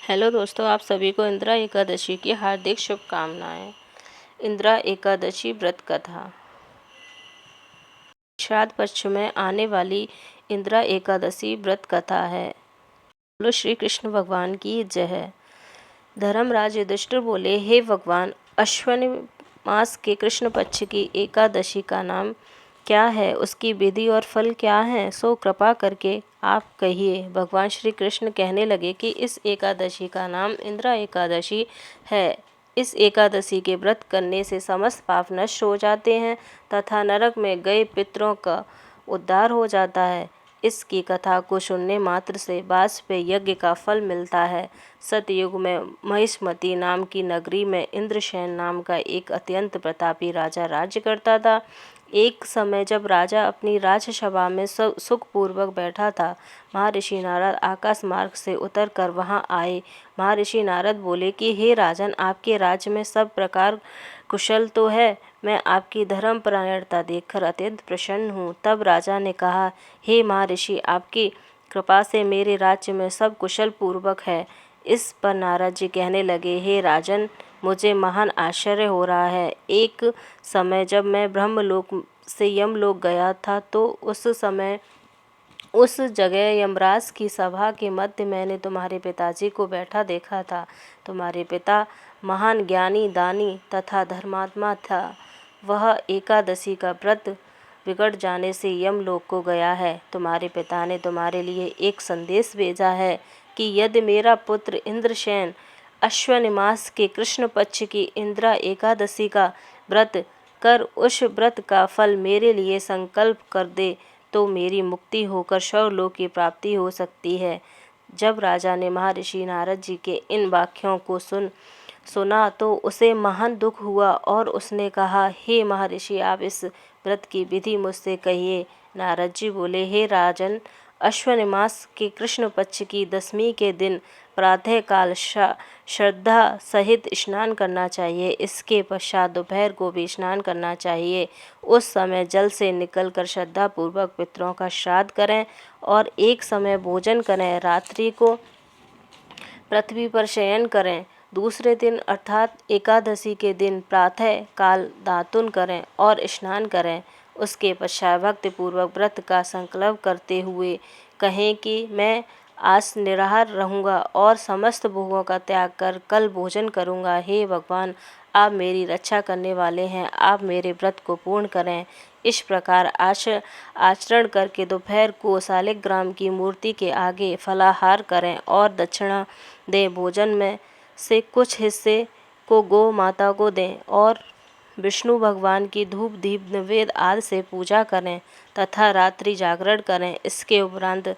Hello दोस्तों, आप सभी को इंदिरा एकादशी की हार्दिक शुभकामनाएं। इंदिरा एकादशी व्रत कथा। श्राद्ध पक्ष में आने वाली इंदिरा एकादशी व्रत कथा है। बोलो श्री कृष्ण भगवान की जय है। धर्मराज युधिष्ठिर बोले, हे भगवान, अश्विनी मास के कृष्ण पक्ष की एकादशी का नाम क्या है, उसकी विधि और फल क्या है, सो कृपा करके आप कहिए। भगवान श्री कृष्ण कहने लगे कि इस एकादशी का नाम इंदिरा एकादशी है। इस एकादशी के व्रत करने से समस्त पाप नष्ट हो जाते हैं तथा नरक में गए पितरों का उद्धार हो जाता है। इसकी कथा को सुनने मात्र से वाजपेयी यज्ञ का फल मिलता है। सतयुग में महिष्मती नाम की नगरी में इंद्रसेन नाम का एक अत्यंत प्रतापी राजा राज्य करता था। एक समय जब राजा अपनी राजसभा में सुखपूर्वक बैठा था, महर्षि नारद आकाश मार्ग से उतर कर वहाँ आए। महर्षि नारद बोले कि हे राजन, आपके राज्य में सब प्रकार कुशल तो है। मैं आपकी धर्मपरायणता देखकर अत्यंत प्रसन्न हूँ। तब राजा ने कहा, हे महर्षि, आपकी कृपा से मेरे राज्य में सब कुशल पूर्वक है। इस पर नारद जी कहने लगे, हे राजन, मुझे महान आश्चर्य हो रहा है। एक समय जब मैं ब्रह्मलोक से यमलोक गया था तो उस समय उस जगह यमराज की सभा के मध्य मैंने तुम्हारे पिताजी को बैठा देखा था। तुम्हारे पिता महान ज्ञानी, दानी तथा धर्मात्मा था। वह एकादशी का व्रत बिगड़ जाने से यमलोक को गया है। तुम्हारे पिता ने तुम्हारे लिए एक संदेश भेजा है कि यदि मेरा पुत्र इंद्रसेन अश्विन मास के कृष्ण पक्ष की इंदिरा एकादशी का व्रत कर उस व्रत का फल मेरे लिए संकल्प कर दे तो मेरी मुक्ति होकर स्वर्गलोक की प्राप्ति हो सकती है। जब राजा ने महर्षि नारद जी के इन वाक्यों को सुना तो उसे महान दुख हुआ और उसने कहा, हे महर्षि, आप इस व्रत की विधि मुझसे कहिए। नारद जी बोले, हे राजन, अश्विन मास के कृष्ण पक्ष की दशमी के दिन प्रातः काल श्रद्धा सहित स्नान करना चाहिए। इसके पश्चात दोपहर को भी स्नान करना चाहिए। उस समय जल से निकलकर श्रद्धापूर्वक पितरों का श्राद्ध करें और एक समय भोजन करें। रात्रि को पृथ्वी पर शयन करें। दूसरे दिन अर्थात एकादशी के दिन प्रातः काल दातुन करें और स्नान करें। उसके पश्चात भक्तिपूर्वक व्रत का संकल्प करते हुए कहें कि मैं आज निराहार रहूँगा और समस्त भोगों का त्याग कर कल भोजन करूँगा। हे भगवान, आप मेरी रक्षा करने वाले हैं, आप मेरे व्रत को पूर्ण करें। इस प्रकार आचरण करके दोपहर को शालिग्राम की मूर्ति के आगे फलाहार करें और दक्षिणा दें। भोजन में से कुछ हिस्से को गौ माता को दें और विष्णु भगवान की धूप दीप नैवेद्य आदि से पूजा करें तथा रात्रि जागरण करें। इसके उपरांत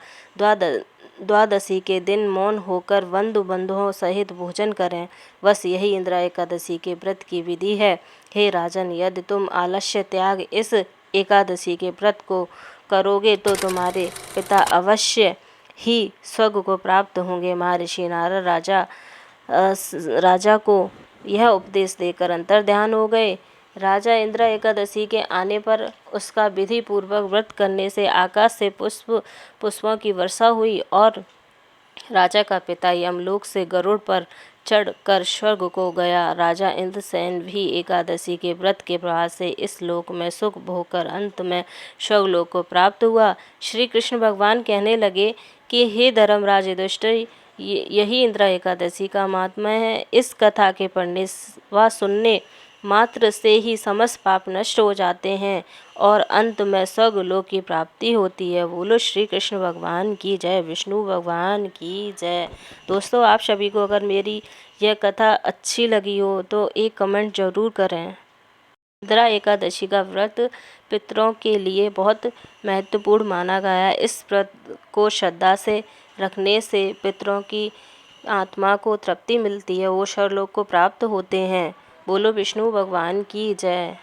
द्वादशी के दिन मौन होकर बंधुओं सहित भोजन करें। बस यही इंदिरा एकादशी के व्रत की विधि है। हे राजन, यदि तुम आलस्य त्याग इस एकादशी के व्रत को करोगे तो तुम्हारे पिता अवश्य ही स्वर्ग को प्राप्त होंगे। महर्षि नारद राजा को यह उपदेश देकर अंतर्ध्यान हो गए। राजा इंदिरा एकादशी के आने पर उसका विधि पूर्वक व्रत करने से आकाश से पुष्पों की वर्षा हुई और राजा का पिता यमलोक से गरुड़ पर चढ़कर स्वर्ग को गया। राजा इंद्रसेन भी एकादशी के व्रत के प्रभाव से इस लोक में सुख भोग कर अंत में स्वर्गलोक को प्राप्त हुआ। श्री कृष्ण भगवान कहने लगे कि हे धर्मराज युधिष्ठिर, यही इंदिरा एकादशी का महात्म्य है। इस कथा के पढ़ने व सुनने मात्र से ही समस्त पाप नष्ट हो जाते हैं और अंत में स्वर्गलोक की प्राप्ति होती है। बोलो श्री कृष्ण भगवान की जय, विष्णु भगवान की जय। दोस्तों, आप सभी को अगर मेरी यह कथा अच्छी लगी हो तो एक कमेंट जरूर करें। इंदिरा एकादशी का व्रत पितरों के लिए बहुत महत्वपूर्ण माना गया है। इस व्रत को श्रद्धा से रखने से पितरों की आत्मा को तृप्ति मिलती है, वो स्वर्गलोक को प्राप्त होते हैं। बोलो विष्णु भगवान की जय।